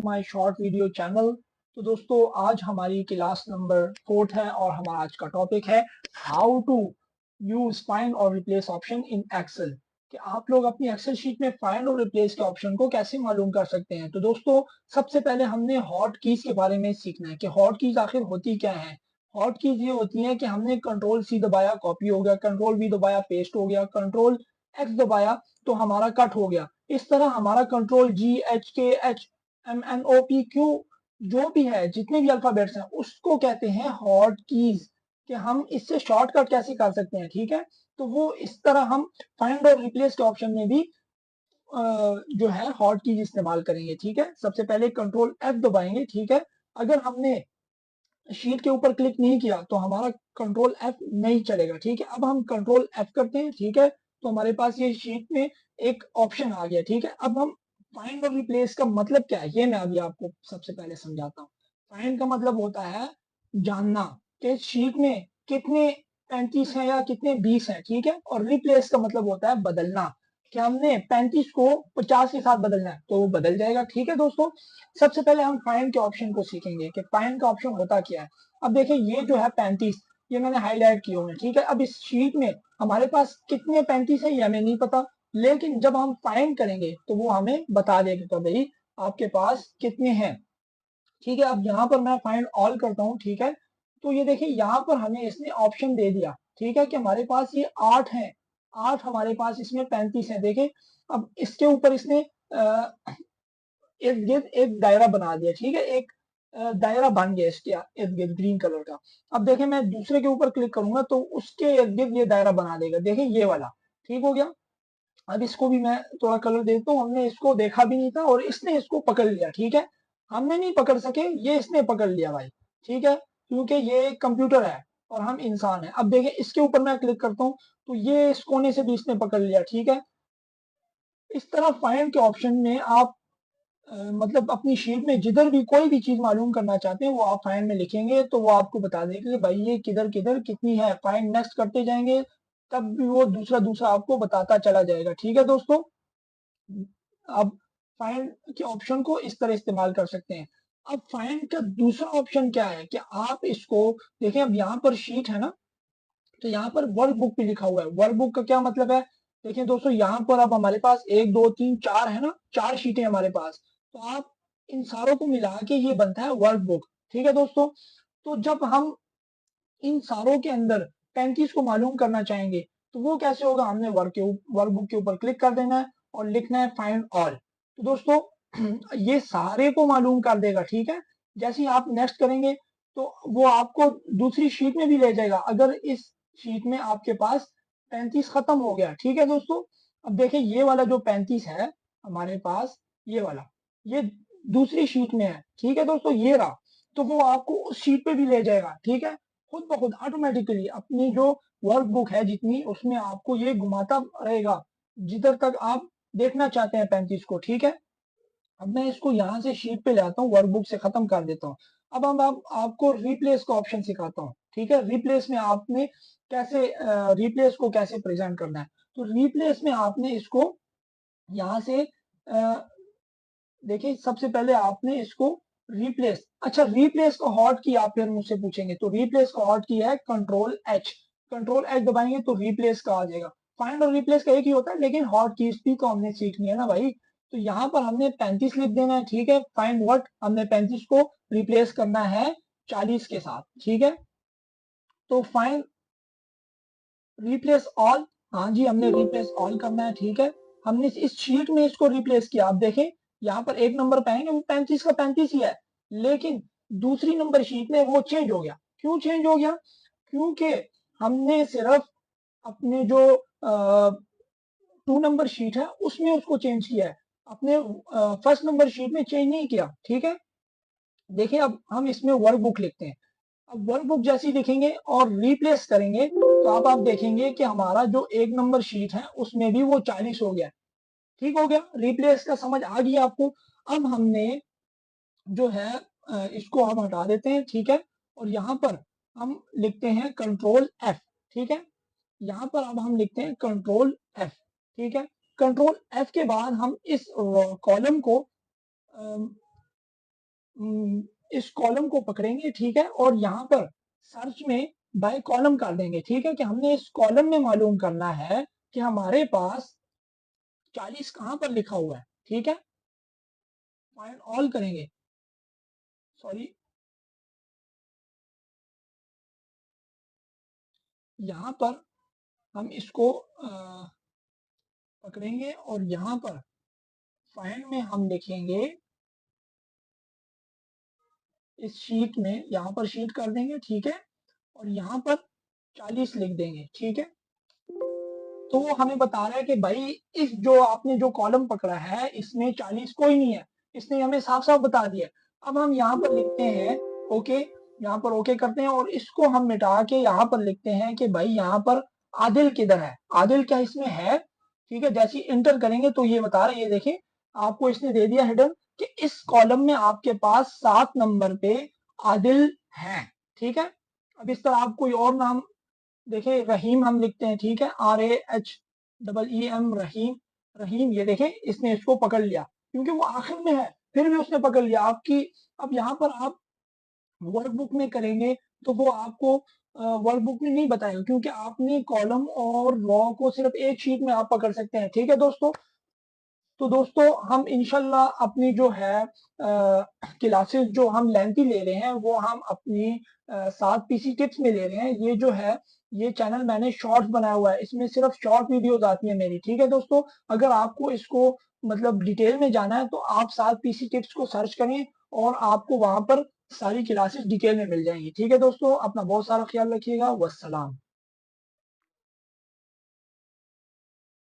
My short video channel. तो दोस्तों आज हमारी क्लास नंबर 4 है और हमारा आज का टॉपिक है हाउ टू यूज फाइंड और रिप्लेस ऑप्शन इन एक्सेल। कि आप लोग अपनी एक्सेल शीट में फाइंड और रिप्लेस के ऑप्शन को कैसे मालूम कर सकते हैं। तो दोस्तों सबसे पहले हमने हॉट कीज के बारे में सीखना है कि हॉट कीज आखिर होती क्या है। हॉट कीज ये होती है कि हमने कंट्रोल सी दबाया कॉपी हो गया, कंट्रोल वी दबाया पेस्ट हो गया, कंट्रोल एक्स दबाया तो हमारा कट हो गया। इस तरह हमारा control G H K H M N O P Q जो भी है, जितने भी अल्फाबेट्स हैं उसको कहते हैं हॉट कीज। कि हम इससे शॉर्टकट कैसे कर सकते हैं, ठीक है। तो वो इस तरह हम फाइंड और रिप्लेस के ऑप्शन में भी जो है हॉट कीज इस्तेमाल करेंगे, ठीक है। सबसे पहले कंट्रोल एफ दबाएंगे, ठीक है। अगर हमने शीट के ऊपर क्लिक नहीं किया तो हमारा कंट्रोल एफ नहीं चलेगा, ठीक है। अब हम कंट्रोल एफ करते हैं, ठीक है। तो हमारे पास ये शीट में एक ऑप्शन आ गया, ठीक है। अब हम फाइंड और रिप्लेस का मतलब क्या है ये मैं अभी आपको सबसे पहले समझाता हूँ। फाइंड का मतलब होता है जानना कि शीट में कितने 35 है या कितने 20 है, ठीक है। और रिप्लेस का मतलब होता है बदलना कि हमने 35 को 50 के साथ बदलना है तो वो बदल जाएगा, ठीक है। दोस्तों सबसे पहले हम फाइंड के ऑप्शन को सीखेंगे कि फाइंड का ऑप्शन होता क्या है। अब देखिए ये जो है 35 ये मैंने हाईलाइट किए हुए हैं, ठीक है। अब इस शीट में हमारे पास कितने 35 है ये हमें नहीं पता, लेकिन जब हम फाइंड करेंगे तो वो हमें बता देगा कि भाई आपके पास कितने हैं, ठीक है। अब यहाँ पर मैं फाइंड ऑल करता हूँ, ठीक है। तो ये देखिए यहाँ पर हमें इसने ऑप्शन दे दिया, ठीक है, कि हमारे पास ये 8 है, 8 हमारे पास इसमें 35 है। देखिए अब इसके ऊपर इसने इर्द गिर्द एक दायरा बना दिया, ठीक है। एक दायरा बन गया इसके इर्द गिर्द ग्रीन कलर का। अब देखिए मैं दूसरे के ऊपर क्लिक करूंगा तो उसके इर्द गिर्द ये दायरा बना देगा, देखिए ये वाला, ठीक हो गया। अब इसको भी मैं थोड़ा कलर देता हूँ। हमने इसको देखा भी नहीं था और इसने इसको पकड़ लिया, ठीक है। हमने नहीं पकड़ सके, ये इसने पकड़ लिया भाई, ठीक है। क्योंकि ये एक कंप्यूटर है और हम इंसान है। अब देखिए इसके ऊपर मैं क्लिक करता हूँ तो ये इस कोने से भी इसने पकड़ लिया, ठीक है। इस तरह फाइंड के ऑप्शन में आप मतलब अपनी शीट में जिधर भी कोई भी चीज मालूम करना चाहते हैं वो आप फाइंड में लिखेंगे तो वो आपको बता देगा कि भाई ये किधर किधर कितनी है। फाइंड नेक्स्ट करते जाएंगे तब भी वो दूसरा दूसरा आपको बताता चला जाएगा, ठीक है। दोस्तों अब फाइंड के ऑप्शन को इस तरह इस्तेमाल कर सकते हैं। अब फाइंड का दूसरा ऑप्शन क्या है कि आप इसको देखें। अब यहाँ पर शीट है ना, तो यहाँ पर वर्कबुक भी लिखा हुआ है। वर्कबुक का क्या मतलब है, देखिए दोस्तों यहाँ पर अब हमारे पास 1 2 3 4 है ना, 4 शीटें हमारे पास। तो आप इन सारों को मिला के ये बनता है वर्कबुक, ठीक है दोस्तों। तो जब हम इन सारों के अंदर 35 को मालूम करना चाहेंगे तो वो कैसे होगा, हमने वर्कबुक के ऊपर क्लिक कर देना है और लिखना है फाइंड ऑल। तो दोस्तों ये सारे को मालूम कर देगा, ठीक है। जैसे ही आप नेक्स्ट करेंगे तो वो आपको दूसरी शीट में भी ले जाएगा अगर इस शीट में आपके पास 35 खत्म हो गया, ठीक है दोस्तों। अब देखिए ये वाला जो 35 है हमारे पास, ये वाला ये दूसरी शीट में है, ठीक है दोस्तों, ये रहा। तो वो आपको उस शीट पे भी ले जाएगा, ठीक है। खुद ब खुद ऑटोमेटिकली अपनी जो वर्कबुक है जितनी उसमें आपको ये घुमाता रहेगा जिधर तक आप देखना चाहते हैं 35 को, ठीक है। अब मैं इसको यहाँ से शीट पे ले आता हूँ, वर्कबुक से खत्म कर देता हूँ। अब हम आपको रिप्लेस का ऑप्शन सिखाता हूँ, ठीक है। रिप्लेस में आपने कैसे रिप्लेस को कैसे प्रेजेंट करना है। तो रिप्लेस में आपने इसको यहाँ से देखिए सबसे पहले आपने इसको रिप्लेस, अच्छा रिप्लेस का हॉट की आप फिर मुझसे पूछेंगे तो रिप्लेस का हॉट की है कंट्रोल एच। कंट्रोल एच दबाएंगे तो रिप्लेस का आ जाएगा। फाइंड और रिप्लेस का एक ही होता है लेकिन हॉट कीज भी तो हमने सीखनी है ना भाई। तो यहाँ पर हमने 35 लिख देना है, ठीक है। फाइंड व्हाट, हमने 35 को रिप्लेस करना है 40 के साथ, ठीक है। तो फाइंड रिप्लेस ऑल, हाँ जी हमने रिप्लेस ऑल करना है, ठीक है। हमने इस शीट में इसको रिप्लेस किया। आप देखें यहाँ पर एक नंबर पाएंगे वो 35 का 35 ही है, लेकिन दूसरी नंबर शीट में वो चेंज हो गया। क्यों चेंज हो गया, क्योंकि हमने सिर्फ अपने जो 2 नंबर शीट है उसमें उसको चेंज किया है, अपने फर्स्ट नंबर शीट में चेंज नहीं किया, ठीक है। देखिए अब हम इसमें वर्कबुक लिखते हैं। अब वर्कबुक जैसी लिखेंगे और रिप्लेस करेंगे तो अब आप देखेंगे कि हमारा जो एक नंबर शीट है उसमें भी वो 40 हो गया, ठीक हो गया। रिप्लेस का समझ आ गया आपको। अब हमने जो है इसको हम हटा देते हैं, ठीक है। और यहाँ पर हम लिखते हैं कंट्रोल एफ, ठीक है। यहाँ पर अब हम लिखते हैं कंट्रोल एफ, ठीक है। कंट्रोल एफ के बाद हम इस कॉलम को इस कॉलम को पकड़ेंगे, ठीक है, और यहाँ पर सर्च में बाय कॉलम कर देंगे, ठीक है, कि हमने इस कॉलम में मालूम करना है कि हमारे पास 40 कहाँ पर लिखा हुआ है, ठीक है। फाइंड ऑल करेंगे, सॉरी, यहाँ पर हम इसको पकड़ेंगे और यहाँ पर फाइंड में हम लिखेंगे, इस शीट में यहाँ पर शीट कर देंगे, ठीक है, और यहाँ पर 40 लिख देंगे, ठीक है। तो वो हमें बता रहा है कि भाई इस जो आपने जो कॉलम पकड़ा है इसमें 40 कोई नहीं है, इसने हमें साफ साफ बता दिया। अब हम यहाँ पर लिखते हैं ओके, यहाँ पर ओके करते हैं और इसको हम मिटा के यहाँ पर लिखते हैं कि भाई यहाँ पर आदिल किधर है, आदिल क्या इसमें है, ठीक है। जैसे इंटर करेंगे तो ये बता रहा है, ये देखिए आपको इसने दे दिया हिडन कि इस कॉलम में आपके पास 7 नंबर पे आदिल है, ठीक है। अब इस तरह आप कोई और नाम देखिए, रहीम हम लिखते हैं, ठीक है, RAHEEM, रहीम, रहीम, ये देखें इसने इसको पकड़ लिया क्योंकि वो आखिर में है, फिर भी उसने पकड़ लिया आपकी। अब यहाँ पर आप वर्कबुक में करेंगे तो वो आपको वर्कबुक में नहीं बताएगा क्योंकि आपने कॉलम और रॉ को सिर्फ एक शीट में आप पकड़ सकते हैं, ठीक है दोस्तों। तो दोस्तों हम इंशाल्लाह अपनी जो है क्लासेस जो हम लेंथी ले रहे हैं वो हम अपनी 7 PC टिप्स में ले रहे हैं। ये जो है ये चैनल मैंने शॉर्ट्स बनाया हुआ है, इसमें सिर्फ शॉर्ट वीडियोस आती है मेरी, ठीक है दोस्तों। अगर आपको इसको मतलब डिटेल में जाना है तो आप 7 PC टिप्स को सर्च करें और आपको वहां पर सारी क्लासेस डिटेल में मिल जाएंगी, ठीक है दोस्तों। अपना बहुत सारा ख्याल रखिएगा, वस्सलाम।